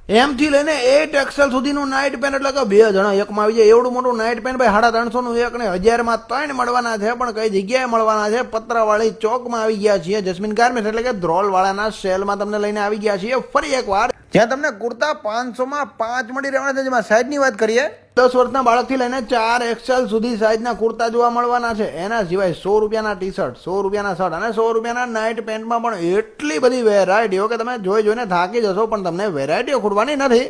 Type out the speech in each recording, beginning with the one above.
એમ થી લઈને 8 XL સુધીનું નાઇટ પેન્ટ એટલે કે બે જણા એકમાં આવી જાય એવડું મોટું નાઇટ પેન્ટ ભાઈ 350 નું એક ને 1000 માં 3 મળવાના છે. પણ કઈ જગ્યાએ મળવાના છે? પત્રવાળી ચોકમાં આવી ગયા છીએ. જસ્મીન ગાર્મેન્ટ્સ એટલે કે ધ્રોલ વાળાના સેલમાં તમને લઈને આવી ગયા છીએ ફરી એકવાર, જ્યાં તમને કુર્તા 500 માં 5 મળી રહેવાના છે. જેમાં સાઈઝની વાત કરીએ 10 વર્ષના બાળકથી લઈને 4 XL સુધી સાઈઝના કુર્તા જોવા મળવાના છે. એના સિવાય 100 રૂપિયાના ટી શર્ટ, 100 રૂપિયાના શર્ટ અને 100 રૂપિયાના નાઇટ પેન્ટમાં પણ એટલી બધી વેરાયટીઓ કે તમે જોઈને થાકી જશો, પણ તમને વેરાયટીઓ ખૂટવાની નથી.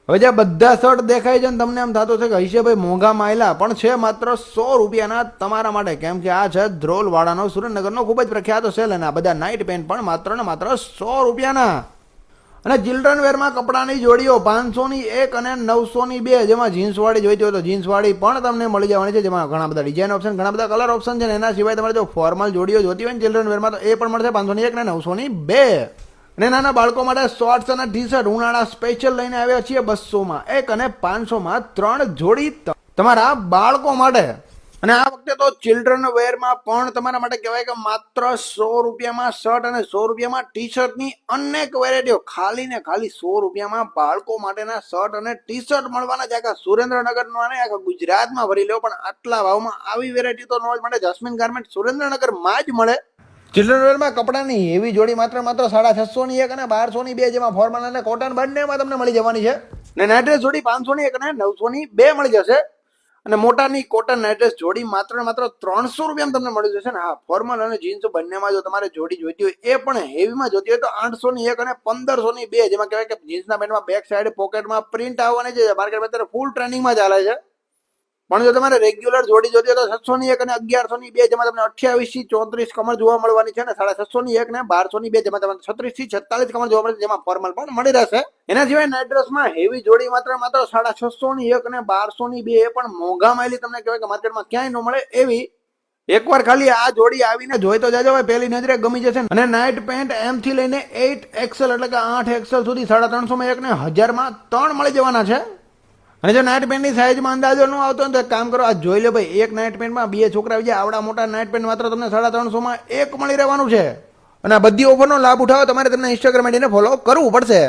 હવે જે બધા શર્ટ દેખાય છે ને તમને એમ થતું છે કે હશે ભાઈ મોંઘા માયલા, પણ છે માત્ર 100 રૂપિયાના તમારા માટે. કેમ કે આ છે ધ્રોલ વાળાનો સુરેન્દ્રનગરનો ખૂબ જ પ્રખ્યાત સેલ, અને આ બધા નાઇટ પેન્ટ પણ માત્ર ને માત્ર 100 રૂપિયાના. અને ચિલ્ડ્રન વેરમાં કપડાની જોડીઓ 500 ની એક અને 900 ની બે, જેમાં જીન્સ વાળી જોઈતી હોય તો જીન્સ વાળી પણ તમને મળી જવાની છે. જેમાં ઘણા બધા ડિઝાઇન ઓપ્શન, ઘણા બધા કલર ઓપ્શન છે. એના સિવાય તમારે જો ફોર્મલ જોડીઓ જોતી હોય ને ચિલ્ડ્રન વેરમાં તો એ પણ મળશે 500 ની એક અને 900 ની બે. અને નાના બાળકો માટે શોર્ટ્સ અને ટી શર્ટ ઉનાળા સ્પેશિયલ લઈને આવ્યા છીએ 200 માં એક અને 500 માં 3 જોડી તમારા બાળકો માટે. અને આ વખતે તો ચિલ્ડ્રન વેરમાં પણ તમારા માટે કહેવાય કે માત્ર 100 રૂપિયામાં શર્ટ અને 100 રૂપિયામાં ટી શર્ટની અનેક વેરાયટીઓ, ખાલી ને ખાલી 100 રૂપિયામાં બાળકો માટેના શર્ટ અને ટી શર્ટ મળવાના છે. આખા સુરેન્દ્રનગરનો અને આખા ગુજરાતમાં ભરી લો, પણ આટલા ભાવમાં આવી વેરાયટી તો ન જ મળે. જસ્મીન ગાર્મેન્ટ સુરેન્દ્રનગરમાં જ મળે. ચિલ્ડ્રન વેરમાં કપડાની એવી જોડી માત્ર 650 ની એક અને 1200 ની બે, જેમાં ફોર્મલ અને કોટન બંનેમાં તમને મળી જવાની છે. અને નાઇટ ડ્રેસ જોડી 500 ની એક અને 900 ની બે મળી જશે. અને મોટાની કોટન નાઇટ ડ્રેસ જોડી માત્ર 300 રૂપિયામાં તમને મળી જશે. ને હા, ફોર્મલ અને જીન્સ બંનેમાં જો તમારે જોડી જોઈતી હોય, એ પણ હેવીમાં જોતી હોય તો 800 ની એક અને 1500 ની બે, જેમાં કહેવાય કે જીન્સના પેન્ટમાં બેક સાઈડ પોકેટમાં પ્રિન્ટ આવવાની છે. માર્કેટમાં અત્યારે ફૂલ ટ્રેન્ડિંગમાં ચાલે છે. પણ જો તમારે રેગ્યુલર જોડી જોતી હોય તો 700 ની એક અને 1100 ની બે, જેમાં તમને 28 થી 34 કમર જોવા મળવાની છે. અને 750 ની એક ને 1200 ની બે, જેમાં તમને 36 થી 46 કમર જોવા મળશે, જેમાં ફોર્મલ પણ મળી રહેશે. એના સિવાય નાઇટ ડ્રેસમાં હેવી જોડી માત્ર 650 ની એક અને 1200 ની બે, એ પણ મોંઘા માયલી તમને કહેવાય કે માર્કેટમાં ક્યાંય ન મળે એવી. એકવાર ખાલી આ જોડી આવીને જોઈ તો જાજો, પહેલી નજરે ગમી જશે. અને નાઇટ પેન્ટ એમ થી લઈને 8 XL એટલે કે 8 XL સુધી 350 માં એક ને 1000 માં 3 મળી જવાના છે. અને જો નાઇટ પેન્ટની સાઈઝમાં અંદાજો ન આવતો હોય તો એક કામ કરો, આ જોઈ લો ભાઈ, એક નાઇટ પેન્ટમાં બે છોકરા આવી જાય. આવડા મોટા નાઇટ પેન્ટ માત્ર તમને 350 માં એક મળી રહેવાનું છે. અને આ બધી ઓફરનો લાભ ઉઠાવો તમારે તમને ઇન્સ્ટાગ્રામ આઈડીને ફોલો કરવું પડશે.